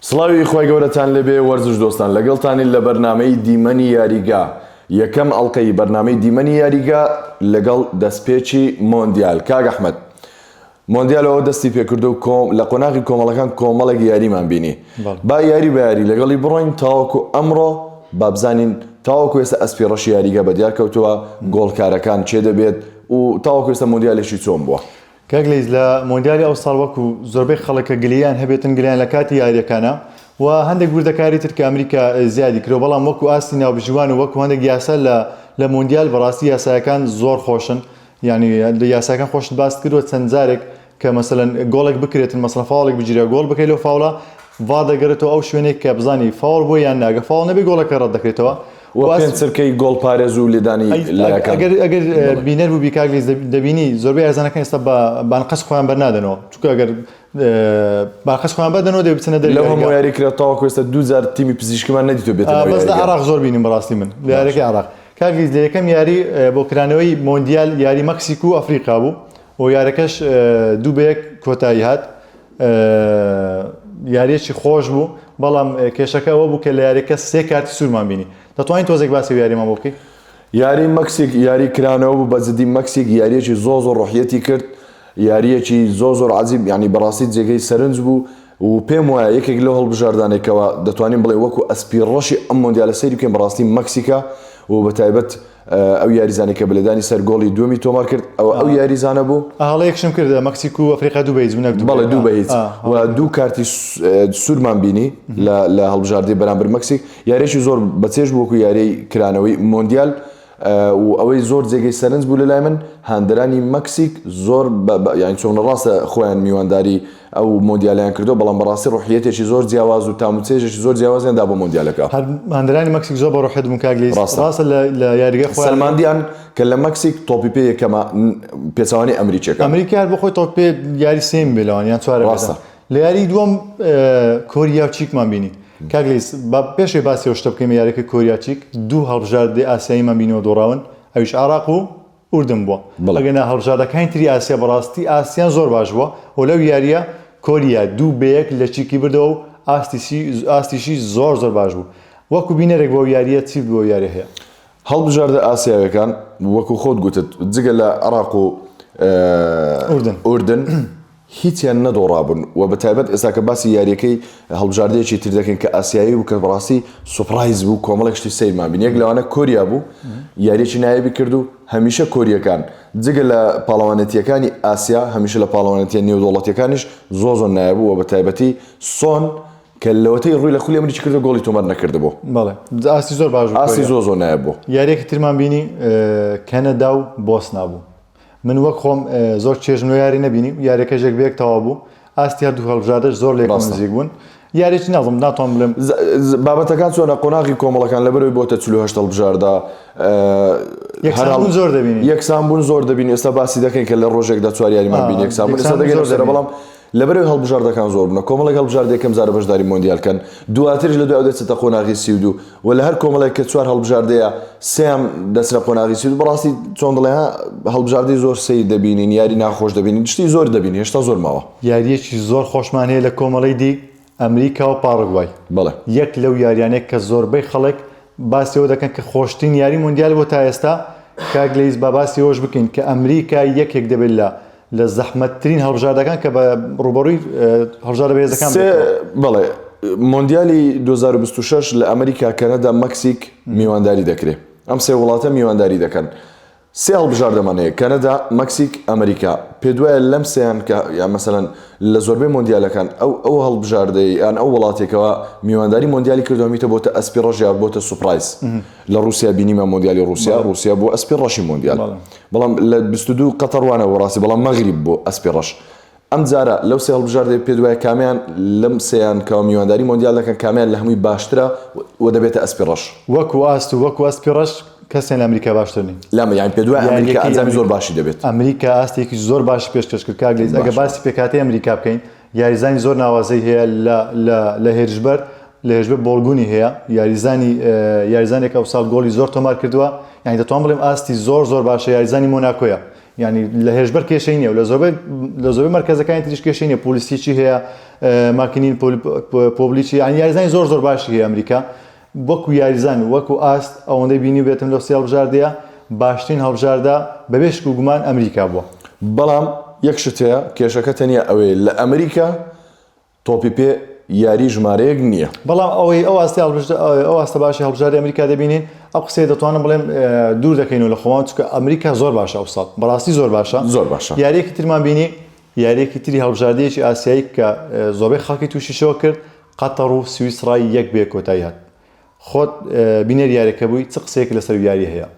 سڵاوی خۆی گەورەتان لەبێ وەرزش دۆستان لەگەڵتانی لە بەرنامەی دیمەنی یاریگا یەکەم ئەڵقەی بەرنامەی دیمەنی یاریگا لەگەڵ دەستپێکی مۆندیال کاک ئەحمەد مۆندیالەوە دەستی پێکردو و لە قۆناغی کۆمەڵەکان کۆمەڵێک یاریمان بینی با یاری بە یاری لەگەڵی بڕۆین تاوەکو ئەمڕۆ با بزانین تاوەکو ئێستا ئەسپی ڕەشی یاریگا بەدیار کەوتووە گۆڵکارەکان چێ دەبێت و تاوەکو ئێستا مۆندیالێکی چۆن بووە کاک لیز لە مۆندیالی ئەو ساڵ وەکو زۆربەی خەڵکە گلیان هەبێتن گلیان لە کاتی یاریەکانە و هەندێک وردەکاری تر کە ئەمریکا زیادی کرۆ بەڵام وەکو ئاستی ناوبژیوان و وەکو هەندێک یاسا لە مۆندیال بەڕاستی یاسایەکان زۆر خۆشن یعنی لە یاساکان خۆشت باست کردووە چەند جارێک کە مەسەلەن گۆڵێک بکرێتن مەسەلەن فاوڵێک بگیرێ گۆڵ بکەیت لەو فاوڵە وا دەگەڕێتەوە ئەو شوێنێک کە بزانی فاوڵ بۆ یان ناگە فاوڵ نەبێ گۆڵەکە ڕەت دەکرێتەوە پێنج چرکەی گۆڵ پارێز و لێدانی ئەگەر بینەر بوو بیکاک لیز دەبینی زۆربەی ئەرزانەکان ئێستا بە بانقەس خۆیان بەرنادەنەوە چونکە ئەگەر بانقەس خۆیان بەدەنەوە دەبێت بچنە دەرێ لەو هەموو یاریکرا تاوەکو ئێستا 2000 تیمی پزیشکیمان نەدیتوە بێتەوە بەس لە عێراق زۆر بینیم بەڕاستی من لە یاریەکەی عێراق کاک لیز لە یەکەم یاری بۆ کرانەوەی مۆندیال یاری مەکسیک و ئەفریقا بوو و یاریەکەش 2-1 کۆتایی هات یاریەکی خۆش بوو بەڵام کێشەکە ئەوە بوو کە لە یاریەکە 3 کارتی سوورمان بینی دەتوانین تۆزێک باسی یاریمان بۆ بکەیت یاری مەکسیک یاری کرانەوە بوو بەجددی مەکسیک یاریەکی زۆر ڕۆحیەتی کرد یاریەکی زۆر عەجیب یعنی بەڕاستی جێگەی سەرنج بوو و پێم وایە یەکێک لەو هەڵبژاردانێکەوە دەتوانین بڵێ وەکو ئەسپی ڕەشی ئەم مۆندیالە سەیری بکەین بەڕاستی مەکسیکا و بەتایبەت ئەو یاریزانێک کە بەلێدانی سەر گۆڵی دووەمی تۆمار کرد ئەو یاریزانە بوو هەڵە یەکشم کرد مەکسیک و ئەفریقا 2-2 بەڵێ 2-2 و دوو کارتی سوورمان بینی لە هەڵبژاردەی بەرامبەر مەکسیک یاریەکی زۆر بەچێژ بوو وەکو یارەی کرانەوەی مۆندیال و ئەوەی زۆر جێگەی سەرنج بوو لەلای من هاندەرانی مەکسیک زۆر یانی چۆن ڕاستە خۆیان میوانداری ئەو مۆندیالیان کردو بەڵام بەڕاستی ڕۆحیەتێکی زۆر جیاواز و تاموچێژێکی زۆر جیاوازیاندا بۆ مۆندیالەکە هاندەرانی مەکسیک زۆر بەڕۆحیەت بوون کاک لیز ڕاستە لە یاریگە خۆیان سەلماندیان کە لە مەکسیک تۆپی پێ یەکەمە پێچەوانی ئەمریکیەکە ئەمریکا بۆ خۆی تۆپ پێ یاری سێم بێلەوان یان چوارە ڕاستە لە یاری دووەم کۆریا و چیکمان بینی کاک لیز پێشێ باسی ئەو شتە بکەین یاریەکە کۆریا چیک دوو هەڵبژاردەی ئاسیاییمان بینیوە دۆڕاون ئەویش عێراق و ئوردن بووە ئەگەنا هەڵبژاردەکانی تری ئاسیا بەڕاستی ئاسیان زۆر باش بووە و لەو یاریە کۆریا 2-1 لە چیکی بردەوە و ئاستیشی زۆر باش بوو وەکو بینەرێک بۆ یاریە چی بۆ یاری هەیە هەڵبژاردە ئاسیاویەکان وەکو خۆت گوتت جگە لە عێراق و ئوردن هیچیان نەدۆڕابوون و بەتایبەت ئێستا کە باسی یاریەکەی هەڵبژاردەیەکی تر دەکەین کە ئاسیایی بوو کە بەڕاستی سوپرایز بوو کۆمەڵێک شتی سەیرمان بین یەک لەوانە کۆریا بوو یاریەکی نایەبی کرد و هەمیشە کۆریەکان جگە لە پاڵەوانێتیەکانی ئاسیا هەمیشە لە پاڵەوانێتیە نێودوڵەتیەکانیش زۆر نایەبوو و بەتایبەتی سۆن کە لەوەتەی ڕووی لە خولی ئەمریکی کردو گۆڵی تۆمار نەکردبوو بەڵێ ئاستی زۆر باش ئاستی زۆر نایەبوو یاریەکی ترمان بینی کەنەدا و بۆسنا بوو من وەک خۆم زۆر چێژم لە یاری نەبینی یاریەکەژێک بێک تەواو بوو ئاستی هەردوو هەڵبژاردەش زۆر لێک نزیک بوون یاریێکی نازم ناتوان بڵێم بابەتەکان چۆنە قۆناغی کۆمەڵەکان لەبەرەوەی بۆتە 48 هەڵبژاردە زۆر دەبینی یەکسان بوون زۆر دەبینی ئێستا باسی دەکەین کە لە ڕۆژێکدا چوار یاریمان بینی یەکسان بوون ئێستا دەگەین سەرە بەڵام لەبەرەوەی هەڵبژاردەکان زۆر بوون کۆمەڵێک هەڵبژاردە یەکەم جارە بەشداری مۆندیالکەن دواتریش لە دوای ئەو دەچێتە قۆناغی 32 و لە هەر کۆمەڵێک کە چوار هەڵبژاردەیە سێیان دەچرە قۆناغی 32 بەڕاستی چۆن دڵێ هەڵبژاردەی زۆر سەیر دەبینین یاری ناخۆش دەبینین شتی زۆر دەبینی هێشتا زۆر ماوە یاریەکی زۆر خۆشمان هەیە لە کۆمەڵی دی ئەمریکا و پاڕگوای بەڵێ یەک لەو یاریانێک کە زۆربەی خەڵک باسیەوە دەکەن کە خۆشترین یاری مۆندیال بۆ تا ئێستا کاک لیز با باسی ئەوەش بکەین کە ئەمریکا یەکێک دەبێت لە زەحمەتترین هەڵبژاردەکان کە بە ڕوبەڕووی هەڵبژاردە بەهێزەکان بەڵێ مۆندیالی 2026 لە ئەمریکا کەنەدا مەکسیک میوانداری دەکرێت ئەم سێ وڵاتە میوانداری دەکەن سێ هەڵبژاردەمان هەیە کەنەدا مەکسیک ئەمریکا پێ دوایە لەم سێیان کە یان مەسەلەن لە زۆربەی مۆندیالەکان ئەو هەڵبژاردەی یان ئەو وڵاتێکەوە میوانداری مۆندیالی کردومیتە بۆتە ئەسپی ڕەش یا بۆتە سوپرایز لە رووسیا بینیمە مۆندیالی رووسیا بۆ ئەسپی ڕەشی مۆندیال بەڵام لە 22 قەتەڕوانە وەڕاستی بەڵام مەغریب بۆ ئەسپی ڕەش ئەم جارە لەو سێ هەڵبژاردەی پێ دوایە کامیان لەم سێیان کە میوانداری مۆندیال دەکەن کامیان لە هەمووی باشترە و دەبێتە ئەسپی ڕەش وەکو ئاست و وەکو ئەسپی ڕەش کەسێن لە ئەمریکا باشتر نین لامە یان پێ دوای ئەمریکا ئەنجامی زۆر باشی دەبێت ئەمریکا ئاستێکی زۆر باش پێشکەش کرد کاک لیز ئەگە باسی پێکاتی ئەمریکا بکەین یاریزانی زۆر ناوازەی هەیە لە هێرشبەر لە هێرشبەر بۆڵگونی هەیە یاریزانێک ئەو ساڵ گۆڵی زۆر تۆمار کردووە یعنی دەتوان بڵێم ئاستی زۆر باشە یاریزانی مۆناکۆیە يعني لە هێژبەر کێشەی نیە و لە زۆربەی مەرکەزەکانی تریش کێشەی نیە پۆلیسیی هەیە ماکینین پۆبلیکی یانی یاریزانی زۆر باشی هەیە ئەمریکا وەکو یاریزان و وەکو ئاست ئەوەندەی بینی بێتم لە سێ هەڵبژاردەیە باشترین هەڵبژاردا بەبێ شک و گومان ئەمریکا بووە بەڵام یەک شت هەیە کێشەکە تەنیا ئەوەیە لە ئەمریکا تۆپی پێ یاری ژمارەیەک نییە بەڵام ئەوەی ئەو ئاستە باشی هەڵبژاری ئەمریکا دەبینین ئەو قسەی دەتوانم بڵێم دوور دەکەینەوە لە خۆمان چونکە ئەمریکا زۆر باشە ئەو ساڵ بەڕاستی زۆر باشە یاریەکی ترمان بینی یاریەکی تری هەڵبژاردەیەکی ئاسیایی کە زۆربەی خەڵکی تووشی شەوە کرد قەتەر و سویسرای یەک بێ کۆتایی هات خۆت بینەر یاریەکە بووی چ قسەیەک لەسەر یاری هەیە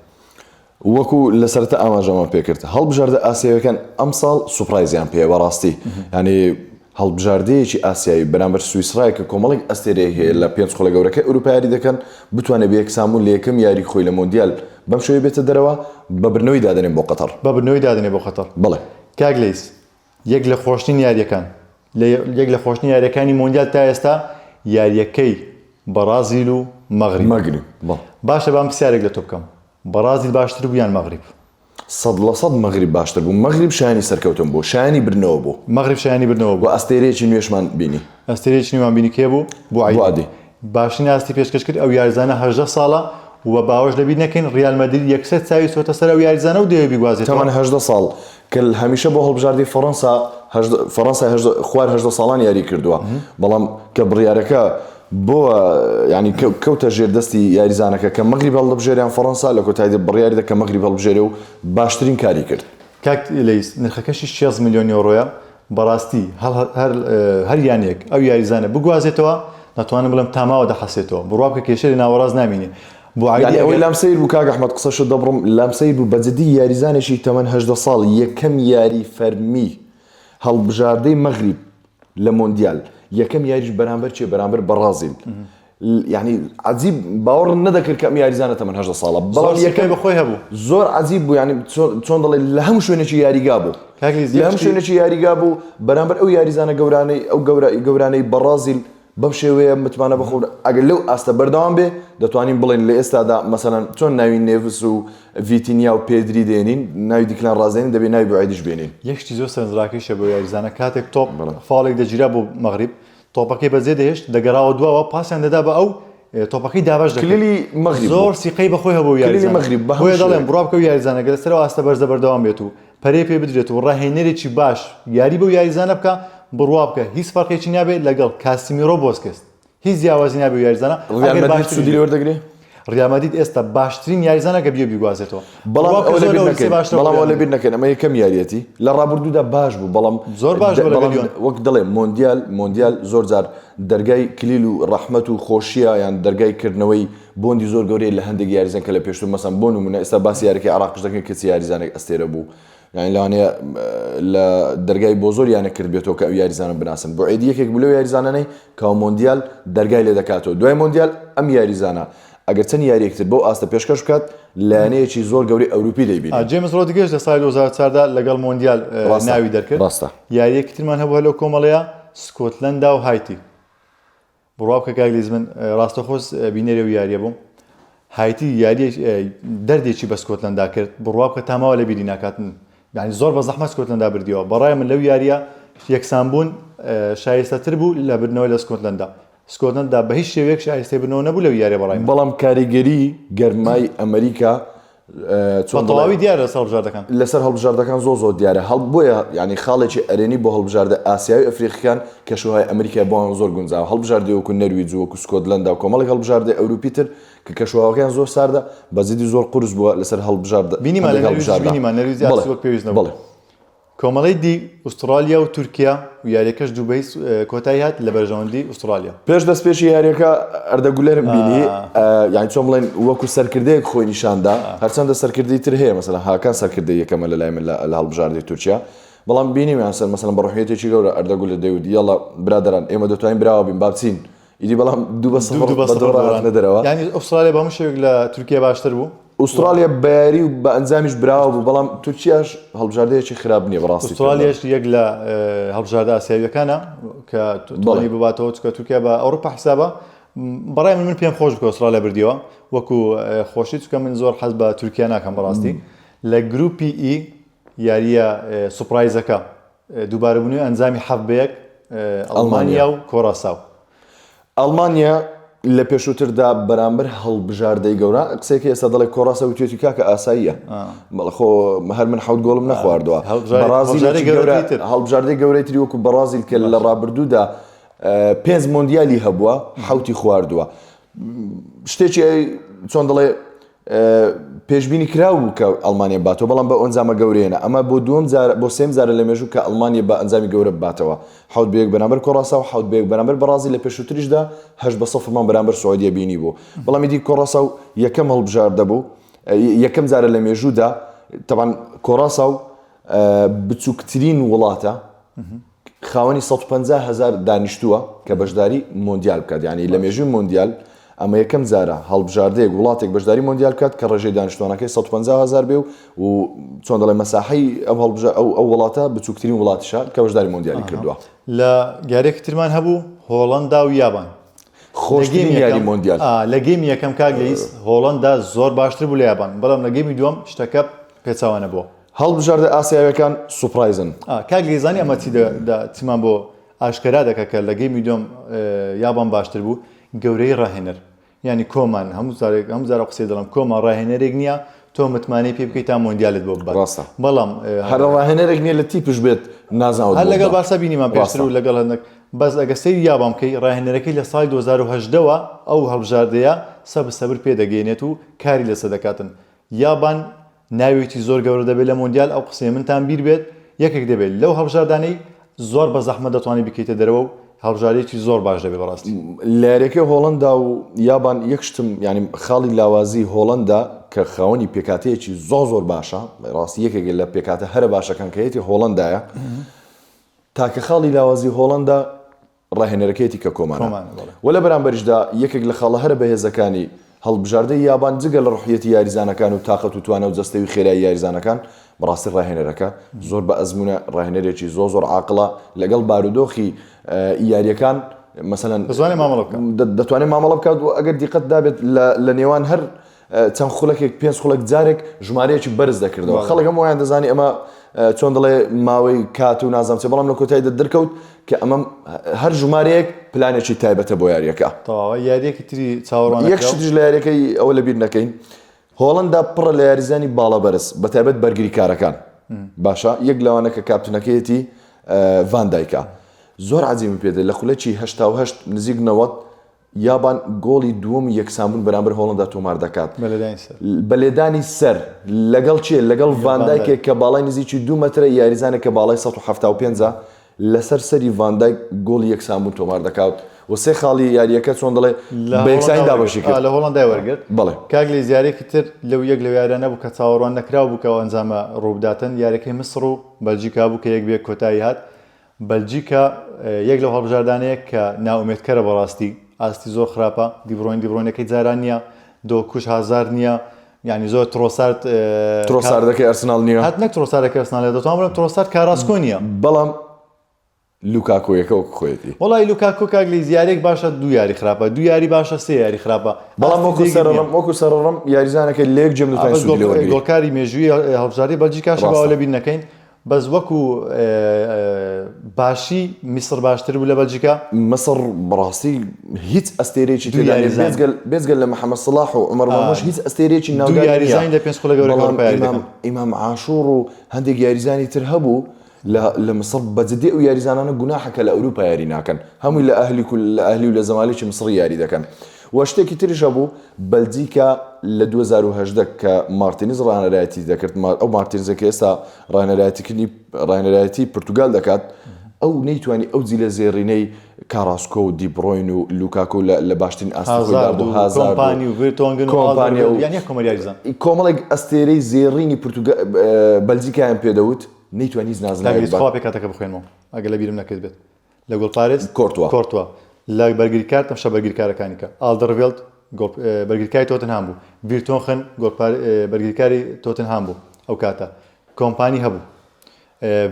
وەکو لە سەرەتا ئاماژەمان پێکرد هەڵبژاردە ئاسیاویەکان ئەم ساڵ سوپرایزیان پێ بەڕاستی ینی هەڵبژاردەیەکی ئاسیایی بەرامبەر سویسرای کە کۆمەڵێک ئەستێرەیە هەیە لە پێنج خۆڵە گەورەکەی ئەوروپایی دەکەن بتوانێت بە یەکسامون لە یەکەم یاری خۆی لە مۆندیال بەم شێوەیە بێتە دەرەوە بە برنەوەی دادەنێن بۆ قەتەر بۆ قەتەر بڵێ کاک لەیس یەک لە خۆشترین یاریەکان یەک لە خۆشترین یاریەکانی مۆندیال تا ئێستا یاریەکەی بەرازیل و مەغریب باشە بام پرسیارێک لە تۆ بکەم بەرازیل باشتر بوو یان مەغریب 100% مەغریب باشتر بوو مەغریب شایانی سەرکەوتن بوو شایانی برنەوە بوو مەغریب شایانی برنەوە بۆ ئەستێرەیەکی نوێشمان بینی ئەستێرەیەکی نوێمان بینی کێ بوو بۆ عادی باشترین ئاستی پێشکەش کرد ئەو یاریزانە 18 ساڵە و باوەش دەبی نەکەین ڕیال مەدرید یەکسەر چاوی چۆتە سەر ئەو یاریزانە و دەوێ بیگوازێت تەمان 18 ساڵ کە هەمیشە بۆ هەڵبژاردەی فەڕەنسا خوار 18 ساڵان یاری کردووە بەڵام کە بڕیارەکە بۆ ینی کەوتە ژێر دەستی یاریزانەکە کە مەغریب هەڵبژێریان فەڕەنسا لە کۆتاییدا بڕیاری دەکە مەغریب هەڵبژێرێ و باشترین کاری کرد کاک لەیس نرخەکەشی 60 میلیۆن یۆڕۆیە بەڕاستی هەر یانێک ئەو یاریزانە بگوازێتەوە ناتوانم بڵم تاماوە دەحەسێتەوە بڕوا بکە کێشەی ناوەڕاز نامینێ بۆ عادی ئەوەی لام سیر بوو کاک ئەحمەد قسەشت دەبڕم لام سیر بوو بەجددی یاریزانێکی تەمەن 18 ساڵ یەکەم یاری فەرمی هەڵبژاردەی مەغریب لە مۆندیال یەکەم یاریش بەرامبەر چێ بەرامبەر بەرازیل یعنی عجیب باوەڕ نەدەکرد کە ئەم یاریزانە تەمەن 18 ساڵە بەڵام یەکەی بەخۆی هەبوو زۆر عجیب بوو ینی چۆن دەڵێ لە هەموو شوێنێکی یاریگا بوو لە هەموو شوێنێکی یاریگا بوو بەرامبەر ئەو یاریزانە گەورانەی ئەو گەورانەی بەرازیل بەم شێوەیە متمانە بەخۆ ئەگەر لەو ئاستە بەردەوام بێ دەتوانین بڵێن لە ئێستادا مەسەلەن چۆن ناوی نێڤس و ڤیتینیا و پێدری دێنین ناوی دیکلان ڕازێنین دەبێت ناوی بۆعیدیش بێنین یەکشتی زۆر سەرنجڕاکێشە بۆ یاریزانە کاتێک تۆپ فاڵێک دەگیرا بۆ مەغریب تۆپەکەی بەجێ دەهێشت دەگەڕاوە دووەوە پاسیان دەدا بە ئەو تۆپەکەی دابش دەکرد کلیلی مەغریب زۆر سیقەی بەخۆی هەبوو کلیلی مەغریب بۆیە دەڵێن بڕوا بکە و یاریزانەکە لەسەرەوە ئاستە بەرزە بەردەوام بێت و پەرێ پێ بدرێت و ڕاهێنەرێکی باش یاری بەو یاریزانە بکە بڕوا بکە هیچ فەرقێکی نابێت لەگەڵ کاسیمیرۆ بۆسکێست هیچ جیاوازی نابێت یاریزانە سوودی لێ وەردەگرێ ڕیال مەدرید ئێستا باشترین یاریزانەکە بیە بیگوازێتەوە بەڵام ئەوە لەبیر نەکەن ئەمە یەکەم یاریەتی لە ڕابردوودا باش بوو بەڵام زۆر باش وەک دەڵێ مۆندیال زۆر جار دەرگای کلیل و ڕەحمەت و خۆشیە یان دەرگای کردنەوەی بۆندی زۆر گەورەی لە هەندێک یاریزان کە لە پێشتر مەسەن بۆ نمونە ئێستا باسی یاریەکەی عێراقش دەکەین کە چ یاریزانێک ئەستێرە بوو یعنی لەوانەیە لە دەرگای بۆ زۆر یانە کرد بێتەوە کە ئەو یاریزانە بناسن بۆ عیدی یەکێک بوو لەو یاریزانانەی کە مۆندیال دەرگای لێ دەکاتەوە دوای مۆندیال ئەم یاریزانە ئەگەر چەند یاریەکتر بۆ ئاستە پێشکەش بکات لایەنەیەکی زۆر گەوری ئەوروپی دەیبینی جێمس ڕۆدریگێز لە ساڵی 2004دا لەگەڵ مۆندیال ناوی دەرکرد ڕاستە یاریەکترمان هەبوو لەو کۆمەڵەیە سکۆتلەندا و هایتی بڕوا بکە کاک لیز من ڕاستەخۆش بینەرێ و یاریە بووم هایتی یاری دەردێکی بە سکۆتلەندا کرد بڕوا بکە تاماوە لە بیری ناکاتن یعنی زۆر بە زەحمەت سکۆتلەندا بردیەوە بەڕای من لەو یاریە یەکسانبوون شایستەتر بوو لە بردنەوەی لە سکۆتلەندا سکۆتلەندا بە هیچ شێوەیەک شایستەی بردنەوە نەبوو لەو یاریە بەڕای من بەڵام کاریگەری گەرمای ئەمریکا تەواوی دیارە لەسەر هەڵبژاردەکان لەسەر هەڵبژاردەکان زۆر دیارە بۆیە ینی خاڵێکی ئەرێنی بۆ هەڵبژاردە ئاسیاوی ئەفریقیەکان کەشوهای ئەمریکای بۆیان زۆر گونجاوە هەڵبژاردی وەکو نەرویج وەکو سکۆتلەندا و کۆمەڵێک هەڵبژاردە ئەوروپی تر کە کەشوهاوەکان زۆر ساردە بەزیدی زۆر قورس بووە لەسەر هەڵبژاردە بینیمان نەرویج وەک پێویست نەبوو کۆمەڵی دی ئوسترالیا و تورکیا و یاریەکەش دووبەی کۆتایی هات لە بەرژەوەندی ئوسترالیا پێش دەستپێشی یاریەکە ئەردەگولێرم بینی یانی چۆن بڵێن وەکو سەرکردەیەک خۆی نیشاندا هەرچەندە سەرکردی تر هەیە مەسەلا هاکان سەرکردەی یەکەمە لە لای من لە هەڵبژاردەی تورکیا بەڵام بینیمیان سەر مەسەلا بە ڕوحیەتێکی گەورە ئەردەگولە دەیوت یاڵا برادەران ئێمە دەتوانین براوە بین با بچین ئیدی بەڵام دوو بە سەفەر نەدەرەوە یعنی ئوسترالیا بە هەموو شێوێک لە تورکیا باشتر بوو ئوسترالیا بەیاری و بە ئەنجامیش براوە بوو بەڵام تورکیاش هەڵبژاردەیەکی خراپ نییە بەڕاستی ئوسترالیاش یەک لە هەڵبژاردە ئاسیاویەکانە کە توانی بباتەوە چکە تورکیا بە ئەوروپا حسابە بەڕای من پێم خۆش بکە ئوسترالیا بردیەوە وەکو خۆشی چکە من زۆر حەز بە تورکیا ناکەم بەڕاستی لە گروپی ئی یاریە سوپرایزەکە دووبارەبوونی ئەنجامی حەفبەیەک ئەڵمانیا و کۆراساو. ئەڵمانیا لە پێشووتردا بەرامبەر هەڵبژاردەی گەورە قسێکی ئێستا دەڵێ کۆڕاستە و توێتی کاکە ئاساییە بەڵخۆ هەر من حەوت گۆڵم نەخواردووە هەڵبژاردەی گەورەیتری وەکو بەرازیل کە لە ڕابردوودا 5 مۆندیالی هەبووە حەوتی خواردووە شتێکی چۆن دەڵێ پێشبینی کراوە کە ئەڵمانیا باتەوە بەڵام بە ئەنجامە گەورەیەنە ئەمە بۆ سێم جارە لە مێژوو کە ئەڵمانیا بە ئەنجامی گەورە باتەوە حەوت بەیەک بەرامبەر کۆڕاسا و حەوت بەیەک بەرامبەر بەرازیل لە پێشووتریشدا 8-0 بەرامبەر سعودیە بینی بوو بەڵام دی کۆڕاسا و یەکەم هەڵبژاردە بوو یەکەم جارە لە مێژوودا طبعا کۆڕاسا و بچووکترین وڵاتە خاوەنی 150,000 دانیشتووە کە بەشداری مۆندیال بکات یعنی لە مێژووی مۆندیال ئەمە یەکەم جارە هەڵبژاردەیەک وڵاتێک بەشداری مۆندیال بکات کە ڕێژەی دانیشتوانەکەی 150,000 بێ و چۆن دەڵێ مەساحەی ئەو وڵاتە بچووکترین وڵاتیشە کە بەشداری مۆندیالی کردووە. لە یاریەکی ترمان هەبوو هۆڵەندا و یابان خۆشترین یاری مۆندیال لە گەیمی یەکەم کاک لەیس هۆڵەندا زۆر باشتر بوو لە یابان بەڵام لە گەیمی دووەم شتەکە پێچاوانە بووە. هەڵبژاردە ئاسیاویەکان سوپرایزن کاک لێزانی ئەمە چیمان بۆ ئاشکرا دەکە کە لە گەیمی دووەم یابان باشتر بوو گەورەی ڕاهێنەر ینی کۆمان هەموو زارە قسەی دەڵم کۆمان ڕاهێنەرێک نییە تۆ متمانەی پێ بکەیت تا مۆندیالت بۆ بڕاستە بەڵام هەر ڕاهێنەرێک نییە لە تیپش بێت نازانوت هەر لەگەڵ باسە بینیمان پێشتر و لەگەڵ هەندێک بەس ئەگە سەیری یابان بکەی ڕاهێنەرەکەی لە ساڵی 2018ەوە ئەو هەڵبژاردەیە سەبر پێدەگەێنێت و کاری لەسەر دەکاتن یابان ناوێتی زۆر گەورە دەبێت لە مۆندیال ئەو قسەی منتان بیر بێت یەکێک دەبێت لەو هەڵبژاردانەی زۆر بە زەحمەت دەتوانێت بکەیتە دەرەوە و هەڵبژاردەیەکی زۆر باش دەبێت بەڕاستی. لە یاریەکەی هۆڵەندا و یابان یەکشتم ینی خاڵی لاوازی هۆڵەندا کە خاوەنی پێکاتەیەکی زۆر باشە ڕاستی یەکێک لە پێکاتە هەرە باشەکان کەیەتی هۆڵەندایە تاکە خاڵی لاوازی هۆڵەندا ڕاهێنەرەکەیەتی کە کۆمانە وە لە بەرامبەریشدا یەکێک لە خاڵە هەرە بەهێزەکانی هەڵبژاردەی یابان جگە لە ڕوحیەتی یاریزانەکان و تااقەت و توانە و جەستەوی خێرایی یاریزانەکان بەڕاستی ڕاهێنەرەکە زۆر بە ئەزمونە ڕاهێنەرێکی زۆر عاقڵە لەگەڵ بارودۆخی یاریەکان مثلەن دەتوانێت مامەڵە بکات و ئەگەر دیقەت دابێت لە نێوان هەر چەند خولەکێک 5 خولەک جارێک ژمارەیەکی بەرز دەکردەوە خەڵک هەموو وایان دەزانی ئەمە چۆن دەڵێ ماوەی کات و نازانم چێ بەڵام لە کۆتاییدا دەرکەوت کە ئەمە هەر ژمارەیەک پلانێکی تایبەتە بۆ یاریەکە یاریەکی تری چاوەڕوان یەکشتیش لە یاریەکەی ئەوە لەبیر نەکەین هۆڵەندا پڕە لە یاریزانی باڵە بەرز بە تایبەت بەرگری کارەکان باشە یەک لەوانە کە کاپتنەکەیەتی ڤاندایکە زۆر عەجیبم پێدە لە خولەکی 88 نزیک 90 یابان گۆڵی دووەم یەکسانبوون بەرامبەر هۆڵەندا تۆمار دەکات بەلێدانی سەر لەگەڵ چیە لەگەڵ ڤاندایکێک کە باڵای نزیکی 2 مەترە یاریزانێک کە باڵای 175 لەسەر سەری ڤاندایک گۆڵی یەکسانبوون تۆمار دەکات و سێ خاڵی یاریەکە چۆن دەڵێ بە یەکسانی دابەشی کرد لە هۆڵەندای وەرگرت بەڵێ کاک لێ یاریەکی تر لەو یەک لەو یاریانە بوو کە چاوەڕوان نەکراو بوو کەەوە ئەنجامە ڕووداتن یاریەکەی مسڕ و بەلجیکا بوو کە یەک بێک کۆتایی هات بەلجیکا یەک لەو هەڵبژاردانەیە کە ناومێدکەرە بەڕاستی ئاستی زۆر خراپە دیبڕۆینەکەی جاران نییە دۆکوش هازار نییە ینی زۆر ترۆساردەکەی ئەرسناڵ نییە هات نەک ترۆسارەکە ئەرسناڵ دەتوان بڵێم ترۆسار کاراسکۆ نییە بەڵام لوکاکۆ یەکەوە خۆیەتی وڵی لوکاکۆ کاک لە یاریێک باشە دو یاری خراپە دو یاری باشە سێ یاری خراپە بەڵام وەکو سەرڕەم یاریزانەکە لێک جێم گۆڵکاری مێژووی هەڵبژاردەی بەلجیکاش باوە لەبیر نەکەین بەس وەکو باشی میسر باشتر بوو لە بەلجیکا مەسڕ بەڕاستی هیچ ئەستێرێکی بێزگەل لە محەممەد سڵاح و عومەر مەرموش هیچ ئەستێرێکی یاریزانی لە 5 خولە گەورە ئیمام عاشوور و هەندێک یاریزانی تر هەبوو لە مصر بەجددی و یاریزانانە گوناحەکە لە ئەوروپا یاری ناکەن هەمووی لە ئەهلی و لە زەمالێکی مصری یاری دەکەن و شتێکی تریش هەبوو بەلجیکا لە 2010 کە مارتینز ڕانەرایەتی دەکرد ئەو مارتینزەکە ئێستا ڕانەرایەتی پرتوگال دەکات ئەو نەیتوانی ئەو جیلە زێڕینەی کاراسکۆ و دیبڕۆین و لوکاکۆ لە باشترین ئاستخۆیدا بوو هازاردۆمپانی و ڤێرتۆنگن کۆمەڵێک ئەستێرەی زێڕینی بەلجیکایان پێدەوت نەیتوانی نازناوی پێکاتەکە بخوێنەوە ئەگە لە بیرم نەکرد بێت لە گۆڵپارێز کۆرتوە لە بەرگریکار تەمشە بەرگریکارەکانیکە ئالدەرڤێلت بەرگریکاری تۆتنهام بوو ڤیرتۆنخن بەرگریکاری تۆتنهام بوو ئەو کاتە کۆمپانی هەبوو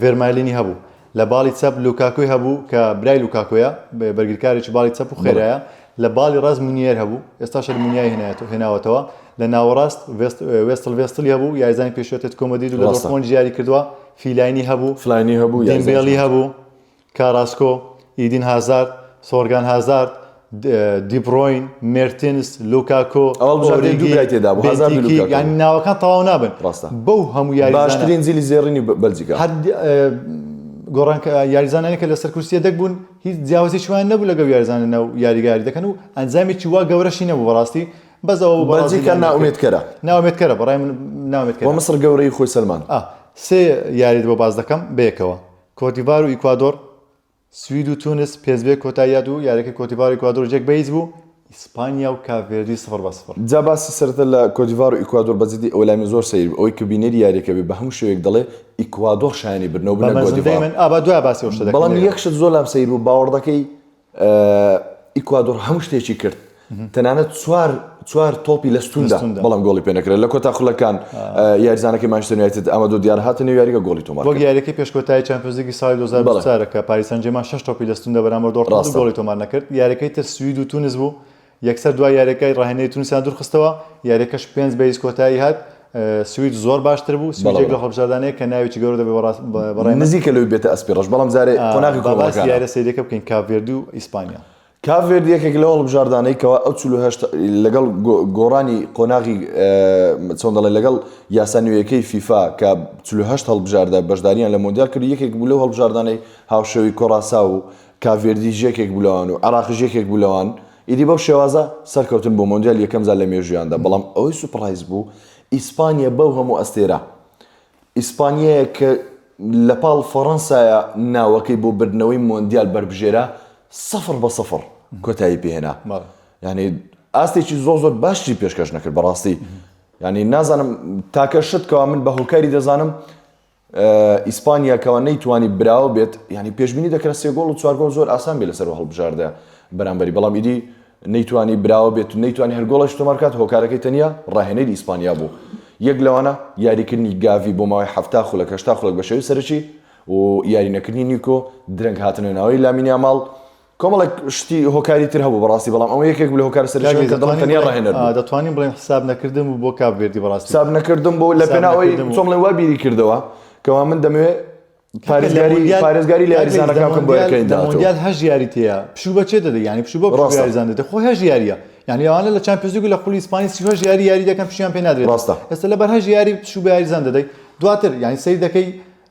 ڤێرمایلینی هەبوو لە باڵی چەپ لوکاکۆی هەبوو کە برای لوکاکۆیە بەرگریکارێکی باڵی چەپ و خێرایە لە باڵی ڕاست مونیێر هەبوو ئێستاش مونیای هێناوەتەوە لە ناوەڕاست وێستلی هەبوو یاریزانی پێشوەتێت کۆمەدی و لە دۆرتمۆند جیاری کردووە فیلاینی هەبوو دێمبێلی هەبوو کاراسکۆ ئیدین هازارد سۆرگان هازارد دیبڕۆین مرتینس لوکاکۆ ینی ناوەکان تەواو نابن بەو هەموو باشترین زیلی زێڕینی بەلجیکا گۆڕان یاریزانانی کە لە سەرکوسیە دەکبوون هیچ جیاوازێکیوان نەبوو لەگەڵ یاریزانە ناو یاریگاری دەکەن و ئەنجامێکی وا گەورەشی نەبوو بەڕاستی بەزەوە بەلجیکا ناومێدکەرە بەڕای من ناومێدکەرە مەسر گەورەی خۆی سەلمان سێ یاریت بۆ باز دەکەم بەیەکەوە کۆتیڤار و ئیکوادۆر سوید و تونس پێزبێ کۆتاییات و یاریەکە کۆتیڤار و ئیکوادۆر جێک بەیز بوو ئیسپانیا و کاڤێردی 0-0 جا باسی سەرەتا لە کۆتیڤار و ئیکوادۆر بەجددی ئەولامی زۆر سەیر ئەوەی کە بینەری یاریەکە بێ بە هەموو شوێک دەڵێ ئیکوادۆر شایانی برنەوە بنە کۆتیڤار دوای باسی شتە بەڵام یەکشت زۆر لام سەیر بوو باوەڕ دەکەی ئیکوادۆر هەموو شتێکی کرد تەنانەت چوار تۆپی لە ستوندا بەڵام گۆڵی پێ نەکرێت لە کۆتا خولەکان یاریزانەکەی مانچستەر یونایتد ئەمە دوو دیار هاتنە یاریگە گۆڵی تۆمار وەک یاریەکەی پێشکۆتایی چەمپیۆنز لیگی ساڵی 2004 کە پاریس سەن ژێرمان 6 تۆپی لە ستوندا بەرامبەر دۆرتموند گۆڵی تۆمار نەکرد یاریەکەی تر سوید و تونس بوو یەکسەر دوای یاریەکەی ڕاهێنەری تونسیان دوورخستەوە یاریەکەش 5 بەیز کۆتایی هات سوید زۆر باشتر بوو سویدێک لە هەڵبژاردانەیە کە ناوێکی گەورە دەبێت بەڕای نزیکە لەوەی بێتە ئەسپیڕەش بەڵام جارێ قۆناغی کۆمەڵەکان یاریە سەیرەکە بکەین کاڤێردی و ئیسپانیا کاڤێردی یەکێک لە هەڵبژاردانەی کەوا ئەو 48 لەگەڵ گۆڕانی قۆناغی چۆن دەڵێ لەگەڵ یاسانویەکەی فیفا کە 48 هەڵبژاردە بەشداریان لە مۆندیال کرد یەکێک بوو لەو هەڵبژاردانەی هاوشێوی کۆڕاسا و کاڤێردی ژێکێک بوو لەوان و عراقی ژێکێک بوو لەوان ئیدی بەو شێوازە سەرکەوتن بۆ مۆندیال یەکەم جار لە مێژویاندا بەڵام ئەوەی سوپڕایز بوو ئیسپانیا بەو هەموو ئەستێرە ئیسپانیایە کە لە پاڵ فەڕەنسایە ناوەکەی بۆ بردنەوەی مۆندیال بەربژێرە 0-0 کۆتایی پێهێنا یعنی ئاستێکی زۆر باشی پێشکەش نەکرد بەڕاستی یعنی نازانم تاکە شتکەوە من بە هۆکاری دەزانم ئیسپانیا کەەوە نەیتوانی براوە بێت ینی پێشبینی دەکرێت 3 گۆڵ و 4 گۆڵ زۆر ئاسان بێ لەسەر هەڵبژاردە بەرامبەری بەڵام ئیدی نەیتوانی براوە بێت و نەیتوانی هەر گۆڵەش تۆمارکات هۆکارەکەی تەنیا ڕاهێنەری ئیسپانیا بوو یەک لەوانە یاریکردنی گاڤی بۆ ماوەی 7 خولەک 8 خولەک بە شێوەی سەرچی و یارینەکردنی نیکۆ درەنگ هاتنە ناوەی لامینی یامال کۆمەڵێک شتی هۆکاری تر هەبوو بەڕاستی بەڵام ئەوە یەکێک لە هۆکار سەرچی کە دڵم تەنیا ڕاهێنەر دەتوانین بڵێن حساب نەکردم و بۆ کاڤێردی بەڕاستی حساب نەکردم بۆ لە پێناوەی چۆم لە وا بیری کردەوە کەوا من دەمەوێت پارێزگاری لە یاریزانەکان بکەم بۆ یەکەین داهاتوو مۆندیال 8 یاری تەیە پشوو بەچێ دەدە یعنی پشوو بۆ یاریزان دەدە خۆ 8 یاریە یعنی ئەوانە لە چامپیۆنز لیگ لە خولی ئیسپانی 38 یاری دەکەن پشیان پێ نادرێت ئێستا لەبەر 8 یاری پشوو بە یاریزان دەدەی دواتر یعنی سەیر دەکەی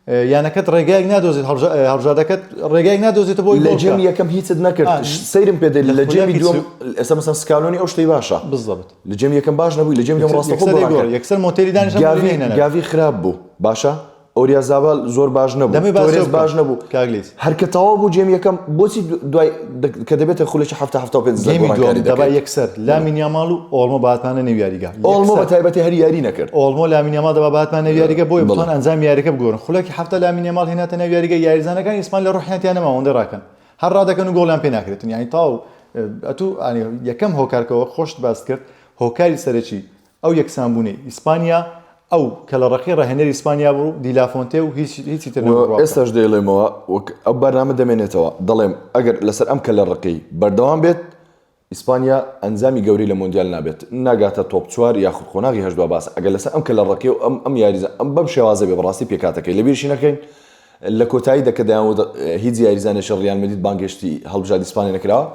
یانەکەت ڕێگایك نادۆزێت هەڵبژاردەکەت ڕێگایك نادۆزێتە بۆی لە جێمی یەکەم هیچت نەکرد سەیرم پێدەی لە جێمی دووەم ئێستا مەسەن سکالۆنی ئەو شتەی باشە بالضبط لە جێمی یەکەم باش نەبووی لە جێمی دووەم ڕاستەخۆ یەکسەر مۆتێری دانیشتن گاڤی خراپ بوو باشە ئۆریازابال زۆر باش نەبوو تۆرێز باش نەبوو کاگلیس هەرکە تەواو بوو جێمی یەکەم بۆچی دوای کە دەبێتە خولێکی 7 دەبا یەکسەر لامین یامال و ئۆڵمۆ باتمانە نێویاریگە ئۆڵمۆ بە تایبەتی هەر یاری نەکرد ئۆڵمۆ لامین یامال دەبا باتمان نێویاریگە بۆی بتوان ئەنجام یاریەکە بگۆڕن خولەکی 7 لامین یامال هێناتە نێویاریگە یاریزانەکان ئیسپان لە ڕوحیانیان نەما ئەوەندە ڕاکەن هەر ڕادەکەن و گۆڵیان پێ ناکرێتن یعنی تاو ئەتوو یەکەم هۆکارکەوە خۆشت باس کرد هۆکاری سەرەکی ئەو یەکسانبوونی ئیسپانیا ئەو کە لە ڕقی ڕاهێنەری ئیسپانیا بوو دیلافۆنتێ و هیچی تر ئێستاش دەیڵێمەوە ئەو بەرنامە دەمێنێتەوە دەڵێم ئەگەر لەسەر ئەم کە لە ڕقی بەردەوام بێت ئیسپانیا ئەنجامی گەوری لە مۆندیال نابێت ناگاتە تۆپ 4 یاخود خۆناغی هەشدوا باس ئەگەر لەسەر ئەم کە لە ڕقی و ئەم یاریزە ئەم بەم شێوازە بێ بەڕاستی پێکاتەکەی لەبیرشی نەکەین لە کۆتایی دەکەدایان هیچ یاریزانێکی ڕیال مەدرید بانگشتی هەڵبژاردی ئیسپانیا نەکراوە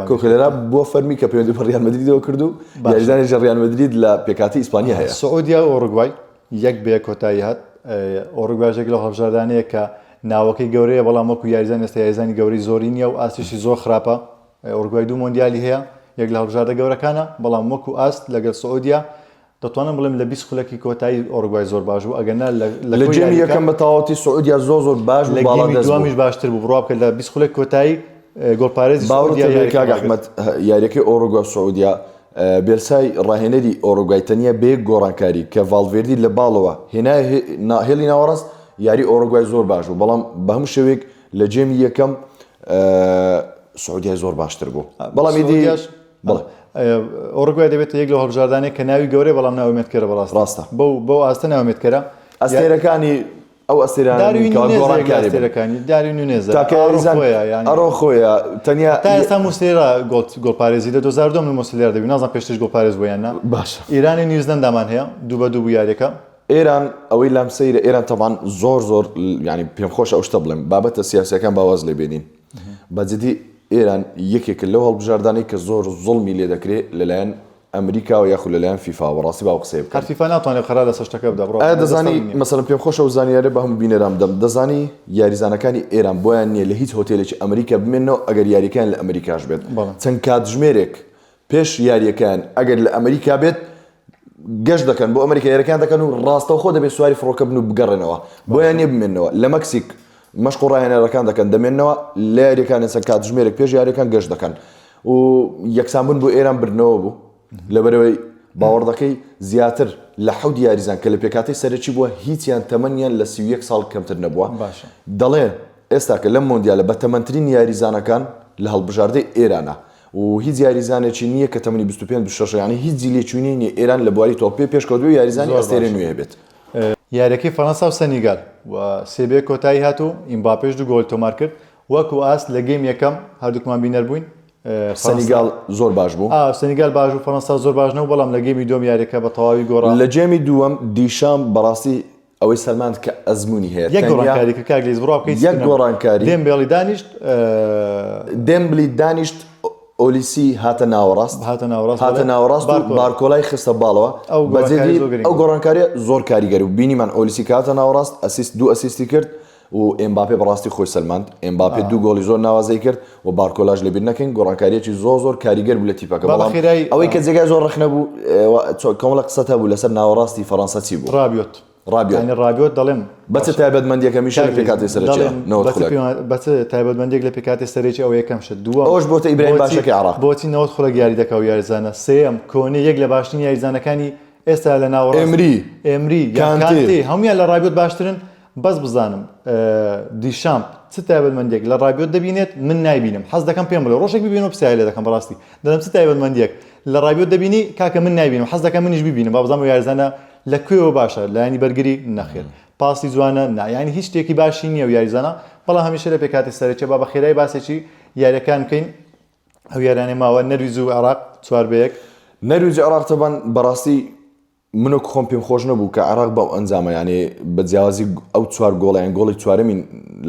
کۆکۆرێرا بۆ فەرمی کە پەیوەندی بە ڕیال مەدریدەوە کرد و یاریزانێکی ڕیال مەدرید لە پێکاتی ئیسپانیا هەیە سعودیا و ئۆروگوای یەک بێ کۆتایی هات ئۆروگوایژێک لە هەڵبژاردانەیە کە ناوەکەی گەورەیە بەڵام وەکو یاریزان ئێستا یاریزانی گەورەی زۆری نییە و ئاستیشی زۆر خراپە ئۆروگوای 2 مۆندیالی هەیە یەک لە هەڵبژاردە گەورەکانە بەڵام وەکو ئاست لەگەڵ سعودیا دەتوانم بڵێم لە 20 خولەکی کۆتایی ئۆروگوای زۆر باش بوو ئەگەر لە جێمی یەکەم بە تەواوەتی سعودیا زۆر باش لە گێمی دووەمیش باشتر بوو بڕوا بکە لە 20 خولەک کۆتایی گۆڵپارێزی باوەڕ کاک ئەحمەد یاریەکەی ئۆروگوای سعودیا بێلسای ڕاهێنەری ئۆروگوای تەنیا بەیەک گۆڕانکاری کە ڤالڤێردی لە باڵەوە هێلی ناوەڕاست یاری ئۆروگوای زۆر باش بوو بەڵام بە هەموو شێوێک لە جێمی یەکەم سعودیای زۆر باشتر بوو بەڵام ئیدی ئۆروگوای دەبێت یەک لە هەڵبژاردانەیە کە ناوی گەورەی بەڵام ناومێتکەرە بەڕاست ڕاستە بەو ئاستە ناومێتکەرە ئەستێرەکانی ئەو ئەستێرانە داروین گۆڕان کاری بن. نێزەکانی داروین نێزە تاکە یاریزان ئەڕۆ خۆیە تەنیا تا ئێستا موسلێرا گۆڵپارێزی لە 2002 موسلێر دەبی نازان پێشتر گۆڵپارێز بۆ یان نا باش ئیرانی نیوزلەندامان هەیە 2-2 بوو یاریەکە ئێران ئەوەی لام سەیرە ئێران تەبان زۆر ینی پێم خۆش ئەو شتە بڵێم بابەتە سیاسەکان باواز لێ بێنین بەجددی ئێران یەکێک لەو هەڵبژاردانەی کە زۆر زوڵمی لێ دەکرێت لەلایەن ئەمریکا و یاخو لەلایەن فیفا بەڕاستی باو قسەی بکەن فیفا ناتوانێت خەرا لە سەشتەکە بدە بڕۆ ئایا دەزانی مەسەڵەن پێم خۆشە و زانیارە بە هەموو بینەرام دەم دەزانی یاریزانەکانی ئێران بۆیان نییە لە هیچ هۆتێلێکی ئەمریکا بمێنەوە ئەگەر یاریەکان لە ئەمریکاش بێت چەند کاتژمێرێک پێش یاریەکان ئەگەر لە ئەمریکا بێت گەشت دەکەن بۆ ئەمریکا یاریەکان دەکەن و ڕاستەوخۆ دەبێت سواری فڕۆکە بن و بگەڕێنەوە بۆیان نییە بمێنەوە لە مەکسیک مەشق و ڕاهێنەرەکان دەکەن دەمێنەوە لە یاریەکان چەند کاتژمێرێک پێش یاریەکان گەشت دەکەن و یەکسانبوون بۆ ئێران برنەوە بوو لەبەرەوەی باوەڕدەکەی زیاتر لە حەوت یاریزان کە لە پێکاتی سەرەکی بووە هیچیان تەمەنیان لە 31 ساڵ کەمتر نەبووە دەڵێ ئێستا کە لەم مۆندیالە بە تەمەنترین یاریزانەکان لە هەڵبژاردەی ئێرانە و هیچ یاریزانێکی نییە کە تەمەنی 25 ینی هیچ جیلێکی نییە ئێران لە بواری تۆپێ پێشکەوتوی یاریزانی ئەستێرە نوێ بێت یاریەکەی فەڕەنسا و سەنیگال و سێبێ کۆتایی هاتوو ئیمباپێش 2 گۆڵ تۆمار کرد وەکو ئاست لە گەیم یەکەم هەردووکمان بینەر بووین سەنیگال زۆر باش بوو سەنیگال باش و فەڕەنسا زۆر باش نەبوو بەڵام لە گەیمی دووەم یاریەکە بە تەواوی گۆڕا لە جێمی دووەم دیشام بەڕاستی ئەوەی سەلمان کە ئەزمموی هەیە یەک گۆڕانکاری کە کاگلیز بڕا بکەیت یەک گۆڕانکاری دێمبێڵی دانیشت دێمبلی دانیشت ئۆلیسی هاتە ناوەڕاست بارکۆلای خستە باڵەوە بەجێدی ئەو گۆڕانکاریە زۆر کاریگەری و بینیمان ئۆلیسی کە هاتە ناوەڕاست ئەسیست 2 ئەسیستی کرد و ئێمباپێ بەڕاستی خۆی سەلماند ئێمباپێ 2 گۆڵی زۆر ناوازەی کرد و بارکۆلاژ لەبیر نەکەین گۆڕانکاریەکی زۆر کاریگەر بوو لە تیپەکە بەڵام ئەوەی کە جێگای زۆر ڕخ نەبوو کۆمەڵە قسەتە بوو لەسەر ناوەڕاستی فەڕەنسا چی بوو ڕابیۆت دەڵێم بەچ تایبەتمەندیەکە میشە لە پێکاتی سەرەکیە بەچ تایبەتمەندێک لە پێکاتی سەرەکی ئەو یەکەم شت دووە ئەوش بۆتە ئیبراهیم باشەکەی عراق بۆچی 90 خولەک یاری دەکا و یاریزانە سێم کۆنی یەک لە باشترین یاریزانەکانی ئێستا لە ناوەڕاست ئێمری کانتێ هەمویان لە ڕابیۆت باشترن بەس بزانم دیشامپ چ تایبەتمەندێک لە ڕابیۆت دەبینێت من نایبینم حەز دەکەم پێم بڵێ ڕۆژێک ببینەوە پرسیاری لێ دەکەم بەڕاستی دەڵێم چ تایبەتمەندێک لە ڕابیۆت دەبینی کاکە من نایبینم حەز دەکەم منیش ببینم با بزانم یاریزانە لەکوێوە باشە لایانی بەرگری نەخێر پاسی جوانە ینی هیچ شتێکی باشی نییە و یاریزانە بەڵام هەمیشە لە پێکاتی سەرەکیە با بە خێرای باسێکی یاریەکان بکەین ئەو یارانەی ماوە نەرویج و عێراق 4-1 نەرویج عێراق تەبان بەڕاستی منو خۆم پێم خۆش نەبوو کە عێراق بەو ئەنجامە یعنی بە جیاوازی ئەو 4 گۆڵیان گۆڵی چوارەمین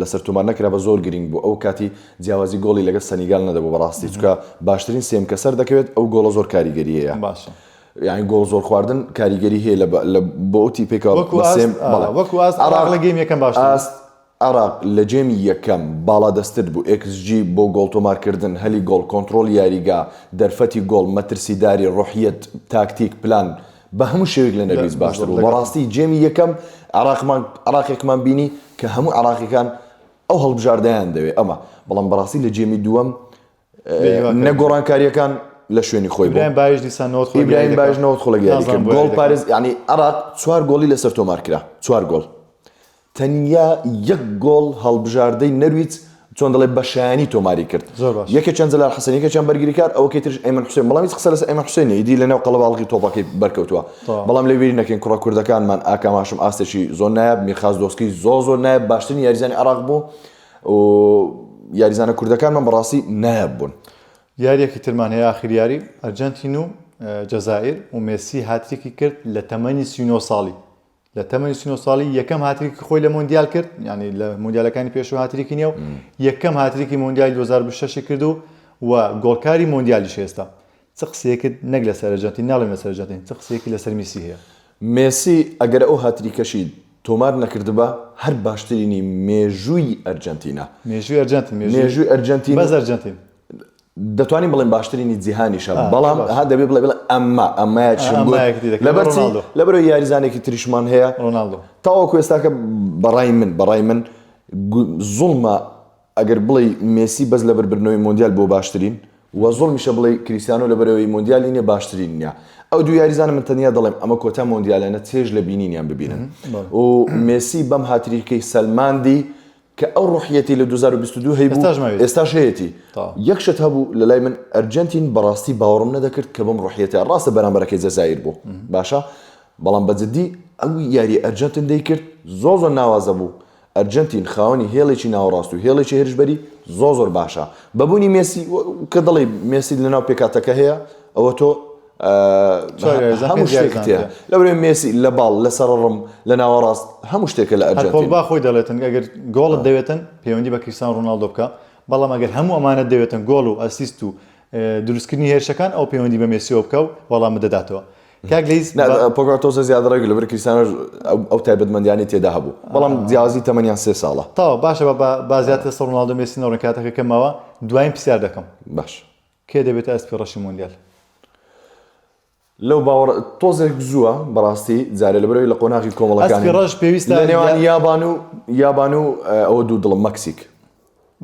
لەسەر تۆمار نەکرا بە زۆر گرنگ بوو ئەو کاتی جیاوازی گۆڵی لەگەڵ سەنیگال نەدەبوو بەڕاستی چونکە باشترین سێم کە سەر دەکەوێت ئەو گۆڵە زۆر کاریگەری هەیە باشە یعنی گۆڵ زۆر خواردن کاریگەری هەیە لە بۆ ئەو تیپێکەوە وەکو عێراق لە گەیم یەکەم باشتر عێراق لە جێمی یەکەم باڵا دەستت بوو XG بۆ گۆڵ تۆمارکردن هەلی گۆڵ کۆنتترۆل یاریگا دەرفەتی گۆڵ مەترسیداری ڕۆحیەت تاکتیک پلان بە هەموو شێوێک لە نەرویز باشتر بوو بەڕاستی جێمی یەکەم عێراقێکمان بینی کە هەموو عێراقیەکان ئەو هەڵبژاردەیان دەوێت ئەمە بەڵام بەڕاستی لە جێمی دووەم نەگۆڕانکاریەکان لە شوێنی خۆی ئیبراهیم باش دیسان ئیبراهیم باش 90 خولەک یاری کرد گۆڵ پارێز ینی عێراق 4 گۆڵی لەسەر تۆمار کرا 4 گۆڵ تەنیا یەک گۆڵ هەڵبژاردەی نەرویج چۆن دەڵێ بەشایانی تۆماری کرد یەکە چەند جەلال حەسەن یەکێکیان بەرگری کار ئەوەکەی ترش ئەیمن حوسێن بەڵام هیچ قسە لەسەر ئەیمن حوسێنی ئیدی لەنێو قەڵەباڵغی تۆپەکەی بەرکەوتووە بەڵام لەوێری نەکەین کوڕە کوردەکانمان ئاکا ماشم ئاستێکی زۆر نایب میخاز دۆسکی زۆر نایب باشترین یاریزانی عێراق بوو و یاریزانە کوردەکانمان بەڕاستی نایب بوون یاریەکی ترمان هەیە ئاخر یاری ئەرجەنتین و جەزائیر و مێسی هاتریکی کرد لە تەمەنی 39 ساڵی لە تەمەنی 39 ساڵی یەکەم هاتریکی خۆی لە مۆندیال کرد ینی لە مۆندیالەکانی پێشوە هاتریکی نییە و یەکەم هاتریکی مۆندیالی 2026 کرد و گۆڵکاری مۆندیالیش هێستا چ قسەیەکت نەک لەسەر ئەرجەنتین ناڵێم لەسەر ئەرجەنتین چ قسەیەکی لەسەر میسی هەیە مێسی ئەگەر ئەو هاتریکەشی تۆمار نەکردبە هەر باشترینی مێژووی ئەرجەنتینە مێژووی ئەرجەنتین بەس ئەرجەنتین دەتوانین بڵێن باشترینی جیهانیشە بەڵام ها دەبێت بڵێ لەبەرەوەی یاریزانێکی تریشمان هەیە ڕۆناڵدۆ تاوەکو ئێستاکە بەڕای من زوڵمە ئەگەر بڵێ مێسی بەس لە بەربردنەوەی مۆندیال بۆ باشترین و زوڵمیشە بڵێ کریستیانۆ لەبەرەوەی مۆندیالی نیە باشترین نییە ئەو دوو یاریزانە من تەنیا دەڵێم ئەمە کۆتا مۆندیالانە چێژ لە بینینیان ببینن و مێسی بەم هاتریکەی سەلماندی کە ئەو ڕوحیەتی لە 2022 هەیبوو ئێستاش هەیەی یەکشت هەبوو لە لای من ئەرجەنتین بەڕاستی باوەڕم نەدەکرد کە بەم ڕوحیەتە ڕاستە بەرامبەرەکەی جەزایر بوو باشە بەڵام بەجددی ئەو یاری ئەرجەنتین دەیکرد زۆر ناوازە بوو ئەرجنتین خاوەنی هێڵێکی ناوەڕاست و هێڵێکی هێرشبەری زۆر باشە بەبوونی مێسی کە دەڵێ مێسی لەناو پێکاتەکە هەیە ئەوە تۆ هەموو شتێک تێ لەبرێ مێسی لە باڵ لە سەرڕم لە ناوەڕاست هەموو شتێکە لە ئەرجنتین با خۆی دەڵێتن ئەگەر گۆڵت دەوێتن پەیوەندی بە کریستیانو رۆناڵدۆ بکە بەڵام ئەگەر هەموو ئەمانە دەوێتن گۆڵ و ئەسیست و دروستکردنی هێرشەکان ئەو پەیوەندی بە مێسیەوە بکە و وەڵام بدەداتەوە کاک لەیس پۆگاتۆسە زیادڕێک لەبەر کریستیانۆ ئەو تایبەتمەندیانی تێدا هەبوو بەڵام جیازی تەمەنیان 3 ساڵە تاوە باشە بە زیاتر سەر رۆناڵدۆ مێسی نەوڕێکاتەکە کەمەوە دوایین پرسیار دەکەم باش کێ دەبێتە ئەسپی ڕەشی مۆندیال لەو باوەڕ تۆزێک زووە بەڕاستی جارێ لەبەرەوەی لە قۆناغی کۆمەڵەکانی ئەسپی ڕەش پێویستە لە نێوان یابان و ئەوە دوو دڵم مەکسیک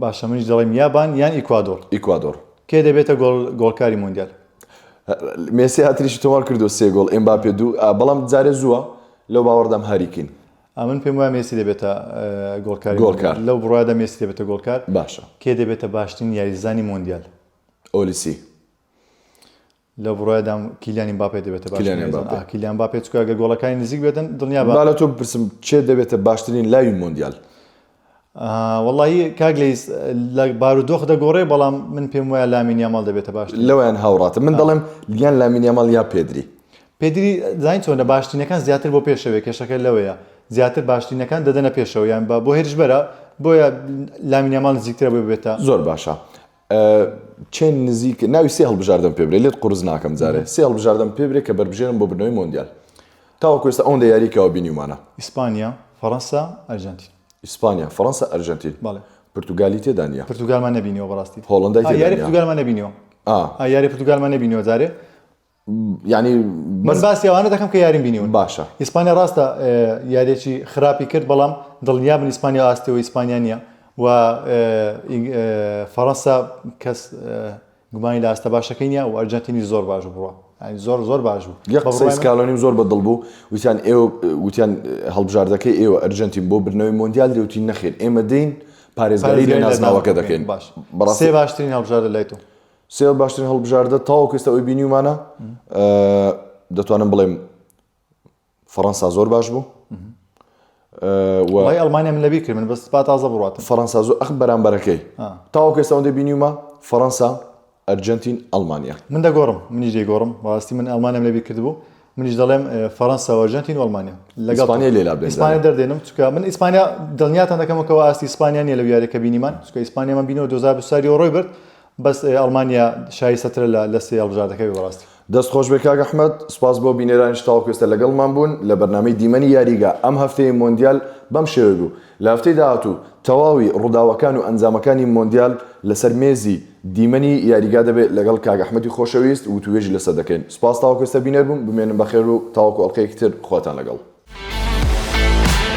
باشە منیش دەڵێم یابان یان ئیکوادۆر کێ دەبێتە گۆڵکاری مۆندیال مێسی هاتریشی تۆمار کردو 3 گۆڵ ئێمباپێ 2 بەڵام جارێ زووە لەو باوەڕدام هاریکین من پێم وایە مێسی دەبێتە گۆڵکار لەو بڕوادا مێسی دەبێتە گۆڵکار باشە کێ دەبێتە باشترین یاریزانی مۆندیال ئۆلیسی لەو بڕوادا کیلیان ئێمباپێ دەبێتە کیلیان ئێمباپێ چکە ئەگەر گۆڵەکانی نزیک بێتن دڵنیا با لە تۆ بپرسم چێ دەبێتە باشترین لاوی مۆندیال وەڵڵاهی کاک لەیس لە بارودۆخ دەگۆڕێ بەڵام من پێم وایە لامین یامال دەبێتە باش لەویان هاوڕاتە من دەڵێم یان لامین یامال یا پێدری زین چۆنە باشترینەکان زیاتر بۆ پێشەوەی کێشەکە لەوەیە زیاتر باشترینەکان دەدەنە پێشەوە یان بۆ هێرشبەرە بۆیە لامین یامال نزیکترە بۆ بێتە زۆر باشە چێن نزیک ناوی سێ هەڵبژاردن پێ برێ لێت قورس ناکەم جارێ سێ هەڵبژاردن پێ برێ کە بەربژێرم بۆ بنەوەی مۆندیال تاوەکو ئێستا ئەوەندە یاریکەوە بینیمانە ئیسپانیا فەڕەنسا ئەرجەنتین ئیسپانیا فەڕەنسا ئەرجەنتین بەڵێ پورتوگالی تێدا نیە پورتوگالمان نەبینیەوە بەڕاستی هۆڵندای تێدا یاری پورتوگالمان نەبینیەوە یاری پورتوگالمان نەبینیەوە جارێ ینی من باسی ئەوانە دەکەم کە یاریم بینیون باشە ئیسپانیا ڕاستە یاریێکی خراپی کرد بەڵام دڵنیا بن ئیسپانیا ئاستەوە ئیسپانیا نییە و فەڕەنسا کەس گومانی لە ئاستە باشەکەی نییە و ئەرجەنتینی زۆر باش بووە زۆر باش بوو یەک قسەی سکالۆنیم زۆر بەدڵ بوو وتیان ئێوە وتیان هەڵبژاردەکەی ئێوە ئەرجەنتین بۆ برنەوەی مۆندیال دەوتی نەخێر ئێمە دەین پارێزگاری لە نازناوەکە دەکەین سێ باشترین هەڵبژاردە لای تۆ سێ باشترین هەڵبژاردە تاوەکو ئێستا ئەوی بینیومانە دەتوانم بڵێم فەڕەنسا زۆر باش بوو وڵای ئەڵمانیا من لەبیر کرد من بەس با تازە بڕاتم فەڕەنسا زۆر ئەخ بەرامبەرەکەی تاوەکو ئێستا ئەوەندە بینیومە فەڕەنسا ئەرجەنتین ئەڵمانیا من دەگۆڕم منیش دەیگۆڕم بەڕاستی من ئەڵمانیام لەبیر کرد بوو منیش دەڵێم فەڕەنسا و ئەرجەنتین و ئەڵمانیا لەگەڵ ئیسپانیا لێلا بێ ئیسپانیا دەردێنم چکە من ئیسپانیا دڵنیاتان دەکەمەوە ئاستی ئیسپانیا نیە لە یاریەکە بینیمان چکە ئیسپانیامان بینەوە 2024 ڕۆی برد بەس ئەڵمانیا شایستەترە لە سێ هەڵبژاردەکەی بەڕاستی دەست خۆش بێ کاک ئەحمەد سپاس بۆ بینێرانی تاوەکو ئێستا لەگەڵمان بوون لە بەرنامەی دیمەنی یاریگا ئەم هەفتەی مۆندیال بەم شێوە بوو لە هەفتەی داهاتوو تەواوی ڕووداوەکان و ئەنجامەکانی مۆندیال لەسەر مێزی دیمەنی یاریگا دەبێت لەگەڵ کاک ئەحمەدی خۆشەویست و توێژی لەسەر دەکەین سپاس تاوەکو ئێستا بینێر بوون بمێنم بەخێر و تاوەکو ئەڵقەیەکی تر خواتان لەگەڵ